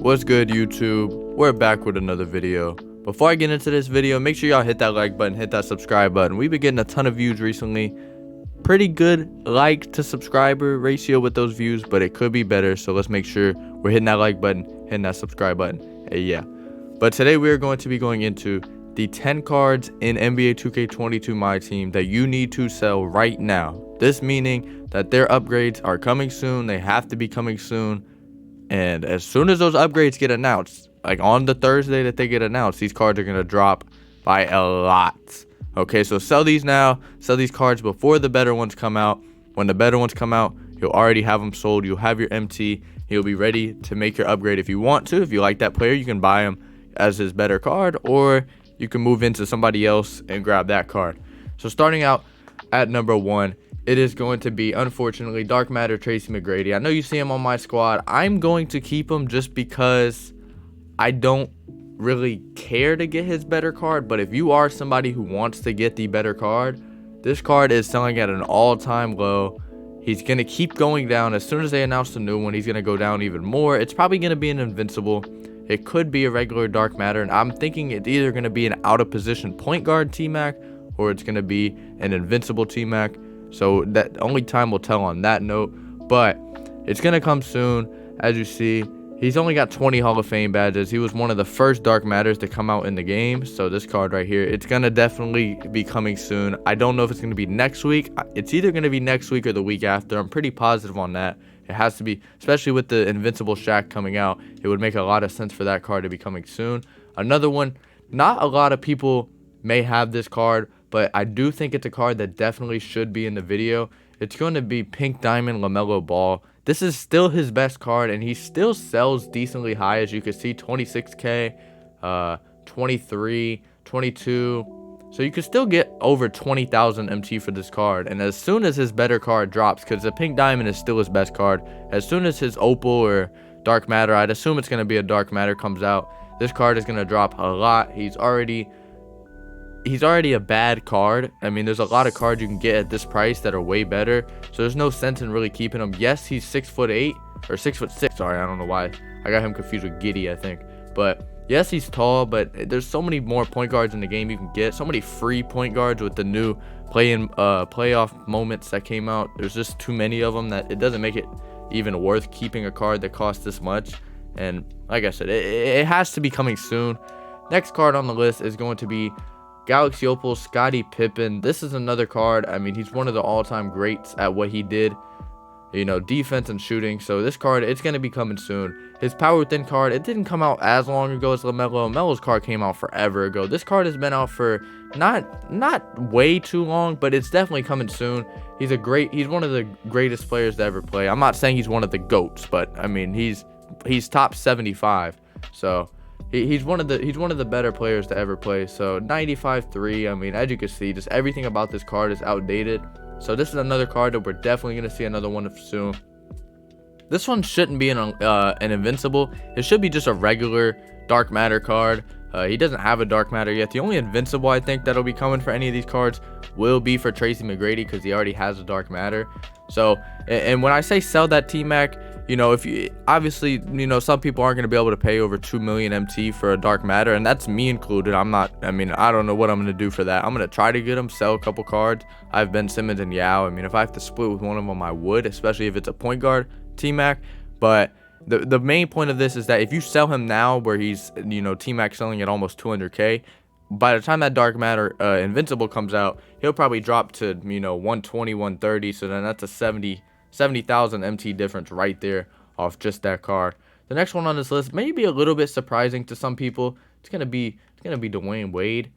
What's good, YouTube? We're back with another video. Before I get into this video, make sure y'all hit that like button, hit that subscribe button. We've been getting a ton of views recently. Pretty good like to subscriber ratio with those views, but it could be better, so let's make sure we're hitting that like button, hitting that subscribe button. Hey, yeah. But today we are going to be going into the 10 cards in NBA 2K22 Myteam that you need to sell right now. This meaning that their upgrades are coming soon. They have to be coming soon. And as soon as those upgrades get announced, like on the Thursday that they get announced, these cards are going to drop by a lot. Okay, so sell these now. Sell these cards before the better ones come out. When the better ones come out, you'll already have them sold. You'll have your MT. You'll be ready to make your upgrade if you want to. If you like that player, you can buy him as his better card, or you can move into somebody else and grab that card. So starting out at number 1, it is going to be, unfortunately, Dark Matter Tracy Mcgrady. I know you see him on my squad. I'm going to keep him just because I don't really care to get his better card. But if you are somebody who wants to get the better card, this card is selling at an all-time low. He's going to keep going down. As soon as they announce the new one, he's going to go down even more. It's probably going to be an invincible. It could be a regular Dark Matter, and I'm thinking it's either going to be an out-of-position point guard T-Mac, or it's going to be an invincible T-Mac. So that only time will tell on that note, but it's going to come soon. As you see, he's only got 20 Hall of Fame badges. He was one of the first Dark Matters to come out in the game. So this card right here, it's going to definitely be coming soon. I don't know if it's going to be next week. It's either going to be next week or the week after. I'm pretty positive on that. It has to be, especially with the Invincible Shaq coming out. It would make a lot of sense for that card to be coming soon. Another one, not a lot of people may have this card, but I do think it's a card that definitely should be in the video. It's going to be Pink Diamond Lamella Ball. This is still his best card, and he still sells decently high, as you can see, 26k, 23, 22. So you can still get over 20,000 MT for this card. And as soon as his better card drops, because the Pink Diamond is still his best card, as soon as his Opal or Dark Matter, I'd assume it's going to be a Dark Matter, comes out, this card is going to drop a lot. He's already a bad card. I mean, there's a lot of cards you can get at this price that are way better, so there's no sense in really keeping him. Yes, he's 6'8" or 6'6". Sorry, I don't know why I got him confused with Giddy, I think. But yes, he's tall, but there's so many more point guards in the game you can get. So many free point guards with the new playoff moments that came out. There's just too many of them that it doesn't make it even worth keeping a card that costs this much. And like I said, it has to be coming soon. Next card on the list is going to be Galaxy Opal Scottie Pippen. This is another card. I mean, he's one of the all-time greats at what he did, you know, defense and shooting. So this card, it's going to be coming soon. His Power Within card, it didn't come out as long ago as Lamella. Lamella's card came out forever ago. This card has been out for not way too long, but it's definitely coming soon. He's one of the greatest players to ever play. I'm not saying he's one of the GOATs, but I mean, he's top 75. So he's one of the better players to ever play. So 95.3. I mean, as you can see, just everything about this card is outdated. So this is another card that we're definitely going to see another one of soon. This one shouldn't be an invincible. It should be just a regular Dark Matter card. He doesn't have a Dark Matter yet. The only invincible I think that'll be coming for any of these cards will be for Tracy Mcgrady, because he already has a Dark Matter. So, and when I say sell that T-Mac, you know, if you obviously, you know, some people aren't going to be able to pay over 2 million MT for a Dark Matter, and that's me included. I mean, I don't know what I'm going to do for that. I'm going to try to get him, sell a couple cards. I have Ben Simmons and Yao. I mean, if I have to split with one of them, I would, especially if it's a point guard T-Mac. But the main point of this is that if you sell him now, where he's, you know, T-Mac selling at almost 200k, by the time that Dark Matter Invincible comes out, he'll probably drop to, you know, 120, 130. So then that's a 70,000 MT difference right there off just that card. The next one on this list may be a little bit surprising to some people. It's gonna be Dwayne Wade.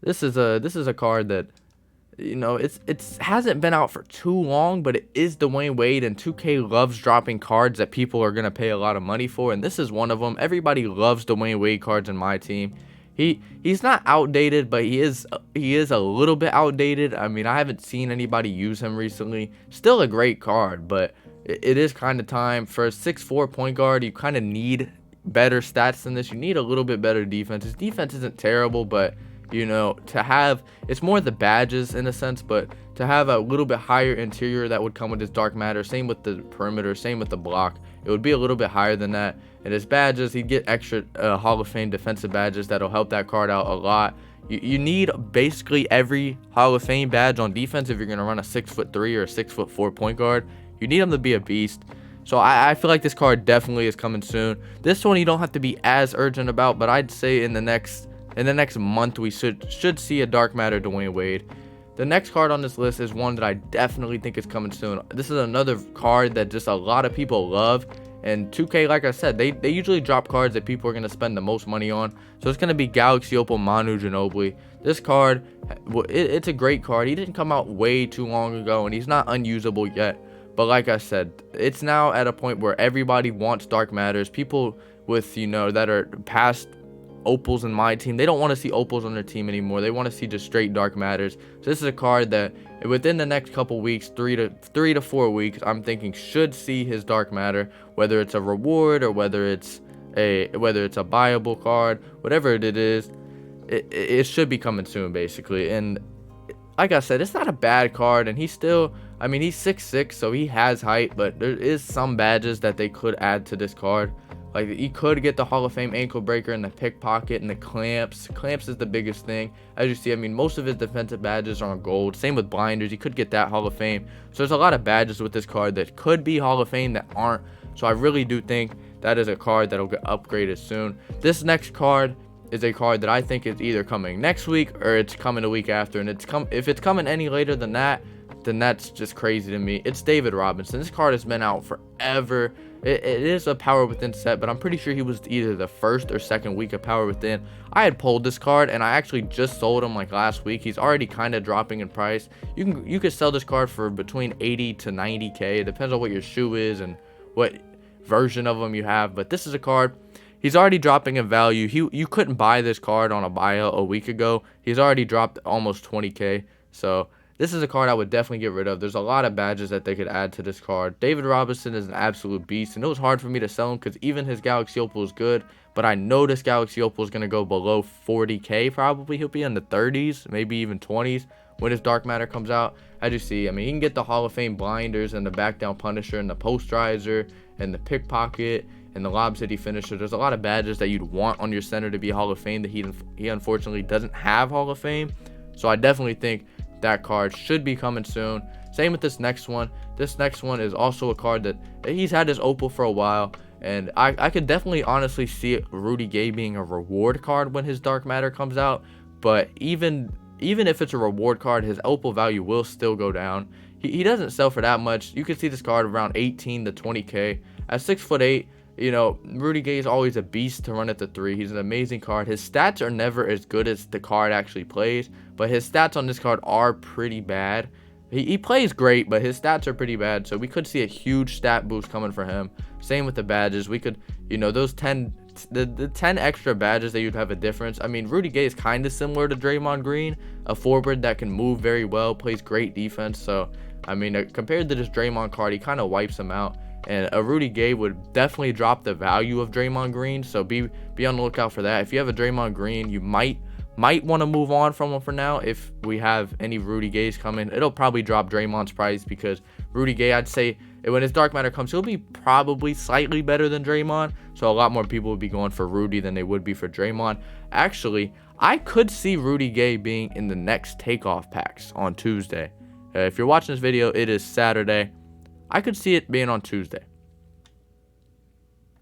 This is a card that, you know, it hasn't been out for too long, but it is Dwayne Wade, and 2K loves dropping cards that people are gonna pay a lot of money for, and this is one of them. Everybody loves Dwayne Wade cards in my team. He's not outdated, but he is a little bit outdated. I mean, I haven't seen anybody use him recently. Still a great card, but it is kind of time for a 6'4" point guard. You kind of need better stats than this. You need a little bit better defense. His defense isn't terrible, but you know, to have, it's more the badges in a sense, but to have a little bit higher interior that would come with his dark matter, same with the perimeter, same with the block, it would be a little bit higher than that. And his badges, he'd get extra Hall of Fame defensive badges that'll help that card out a lot. You need basically every Hall of Fame badge on defense if you're going to run a 6'3" or a 6'4" point guard. You need him to be a beast. So I feel like this card definitely is coming soon. This one you don't have to be as urgent about, but I'd say in the next month we should see a dark matter Dwayne Wade. The next card on this list is one that I definitely think is coming soon. This is another card that just a lot of people love. And 2K, like I said, they usually drop cards that people are going to spend the most money on. So it's going to be Galaxy Opal Manu Ginobili. This card, it's a great card. He didn't come out way too long ago, and he's not unusable yet. But like I said, it's now at a point where everybody wants dark matters. People with, you know, that are past opals in my team, they don't want to see opals on their team anymore. They want to see just straight dark matters. So this is a card that within the next couple weeks, 3 to 4 weeks, I'm thinking should see his dark matter, whether it's a reward or whether it's a buyable card, whatever it is, it should be coming soon basically. And like I said, it's not a bad card, and he's still, I mean, he's 6'6", so he has height, but there is some badges that they could add to this card. Like, he could get the Hall of Fame ankle breaker and the pickpocket and the clamps. Clamps is the biggest thing. As you see, I mean, most of his defensive badges are on gold. Same with blinders. He could get that Hall of Fame. So there's a lot of badges with this card that could be Hall of Fame that aren't. So I really do think that is a card that'll get upgraded soon. This next card is a card that I think is either coming next week or it's coming the week after. And if it's coming any later than that, then that's just crazy to me. It's David Robinson. This card has been out forever. It is a Power Within set, but I'm pretty sure he was either the first or second week of Power Within. I had pulled this card, and I actually just sold him like last week. He's already kind of dropping in price. You could sell this card for between 80 to 90K. It depends on what your shoe is and what version of them you have. But this is a card. He's already dropping in value. You couldn't buy this card on a buyout a week ago. He's already dropped almost 20K. So this is a card I would definitely get rid of. There's a lot of badges that they could add to this card. David Robinson is an absolute beast, and it was hard for me to sell him because even his Galaxy Opal is good, but I know this Galaxy Opal is going to go below 40K probably. He'll be in the 30s, maybe even 20s when his Dark Matter comes out. As you see, I mean, he can get the Hall of Fame blinders and the back down Punisher and the posterizer and the pickpocket and the Lob City finisher. There's a lot of badges that you'd want on your center to be Hall of Fame that he unfortunately doesn't have Hall of Fame. So I definitely think that card should be coming soon. Same with this next one. This next one is also a card that he's had his Opal for a while, and I could definitely honestly see Rudy Gay being a reward card when his Dark Matter comes out. But even if it's a reward card, his Opal value will still go down. He doesn't sell for that much. You can see this card around 18 to 20K. At 6'8", you know, Rudy Gay is always a beast to run at the 3. He's an amazing card. His stats are never as good as the card actually plays, but his stats on this card are pretty bad. He plays great, but his stats are pretty bad, so we could see a huge stat boost coming for him. Same with the badges. We could, you know, those 10 extra badges that you'd have a difference. I mean, Rudy Gay is kind of similar to Draymond Green, a forward that can move very well, plays great defense. So, I mean, compared to this Draymond card, he kind of wipes him out. And a Rudy Gay would definitely drop the value of Draymond Green, so be on the lookout for that. If you have a Draymond Green, you might want to move on from him for now. If we have any Rudy Gays coming, it'll probably drop Draymond's price, because Rudy Gay, I'd say when his Dark Matter comes, he'll be probably slightly better than Draymond, so a lot more people would be going for Rudy than they would be for Draymond. Actually, I could see Rudy Gay being in the next takeoff packs on Tuesday. If you're watching this video, it is Saturday. I could see it being on Tuesday.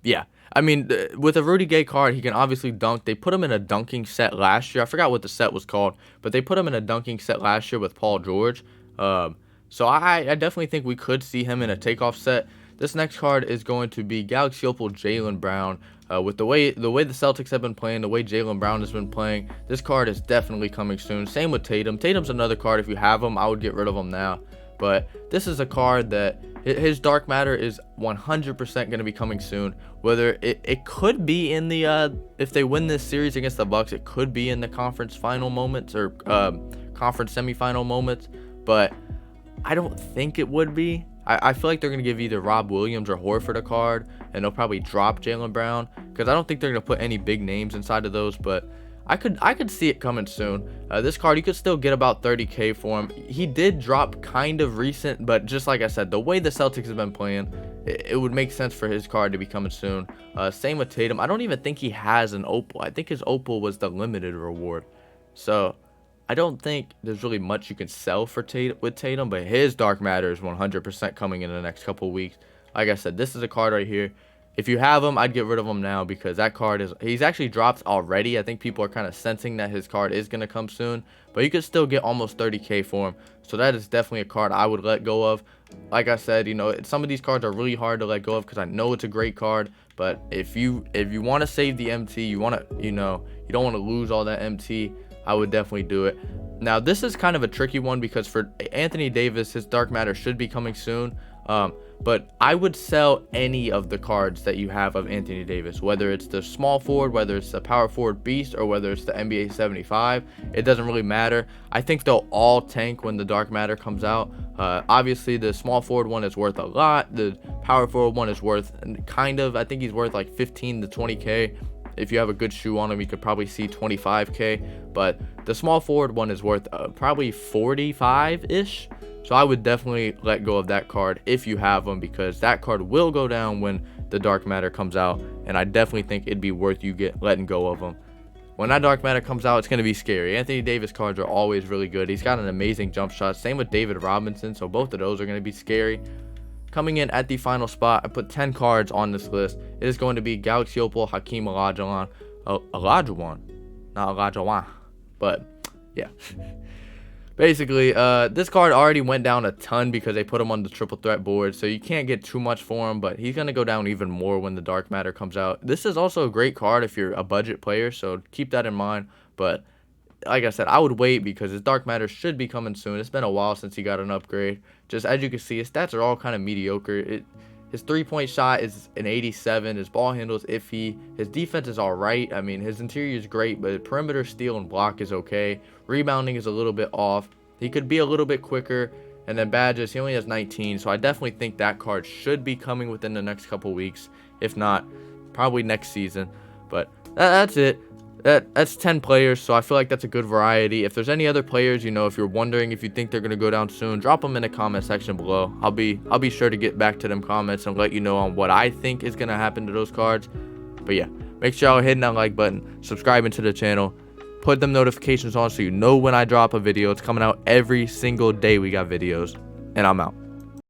Yeah. I mean, with a Rudy Gay card, he can obviously dunk. They put him in a dunking set last year. I forgot what the set was called, but they put him in a dunking set last year with Paul George. So I definitely think we could see him in a takeoff set. This next card is going to be Galaxy Opal Jalen Brown. With the way the Celtics have been playing, the way Jalen Brown has been playing, this card is definitely coming soon. Same with Tatum. Tatum's another card. If you have him, I would get rid of him now. But this is a card that his Dark Matter is 100% going to be coming soon. Whether it could be in the if they win this series against the Bucks, it could be in the conference final moments or conference semifinal moments. But I don't think it would be. I feel like they're going to give either Rob Williams or Horford a card, and they'll probably drop Jalen Brown, because I don't think they're going to put any big names inside of those. But I could see it coming soon. This card, you could still get about 30k for him. He did drop kind of recent, but just like I said, the way the Celtics have been playing, it would make sense for his card to be coming soon. Same with Tatum. I don't even think he has an Opal. I think his Opal was the limited reward. So I don't think there's really much you can sell for Tatum, but his Dark Matter is 100% coming in the next couple of weeks. Like I said, this is a card right here. If you have him, I'd get rid of him now because that card he's actually dropped already. I think people are kind of sensing that his card is going to come soon, but you could still get almost 30k for him. So that is definitely a card I would let go of. Like I said, you know, some of these cards are really hard to let go of because I know it's a great card, but if you want to save the MT, you want to, you know, you don't want to lose all that MT, I would definitely do it. Now, this is kind of a tricky one because for Anthony Davis, his Dark Matter should be coming soon. But I would sell any of the cards that you have of Anthony Davis, whether it's the small forward, whether it's the power forward beast, or whether it's the NBA 75. It doesn't really matter. I think they'll all tank when the Dark Matter comes out. Obviously, the small forward one is worth a lot. The power forward one is worth kind of, I think he's worth like 15 to 20k. If you have a good shoe on him, you could probably see 25k. But the small forward one is worth probably 45-ish. So I would definitely let go of that card if you have them, because that card will go down when the Dark Matter comes out, and I definitely think it'd be worth you letting go of them. When that Dark Matter comes out, it's going to be scary. Anthony Davis cards are always really good. He's got an amazing jump shot. Same with David Robinson, so both of those are going to be scary. Coming in at the final spot, I put 10 cards on this list. It is going to be Galaxy Opal, Hakeem Olajuwon. Olajuwon, not Olajuwon, but yeah. Basically, this card already went down a ton because they put him on the triple threat board, so you can't get too much for him, but he's going to go down even more when the Dark Matter comes out. This is also a great card if you're a budget player, so keep that in mind. But like I said, I would wait because his Dark Matter should be coming soon. It's been a while since he got an upgrade. Just as you can see, his stats are all kind of mediocre. His three-point shot is an 87. His ball handle is iffy. His defense is all right. I mean, his interior is great, but perimeter steal and block is okay. Rebounding is a little bit off. He could be a little bit quicker. And then badges, he only has 19. So I definitely think that card should be coming within the next couple weeks. If not, probably next season. But that's it. That's 10 players, so I feel like that's a good variety. If there's any other players, you know, if you're wondering if you think they're going to go down soon, drop them in the comment section below. I'll be sure to get back to them comments and let you know on what I think is going to happen to those cards. But yeah, make sure y'all hitting that like button, subscribing to the channel, put them notifications on so you know when I drop a video. It's coming out every single day. We got videos, and I'm out.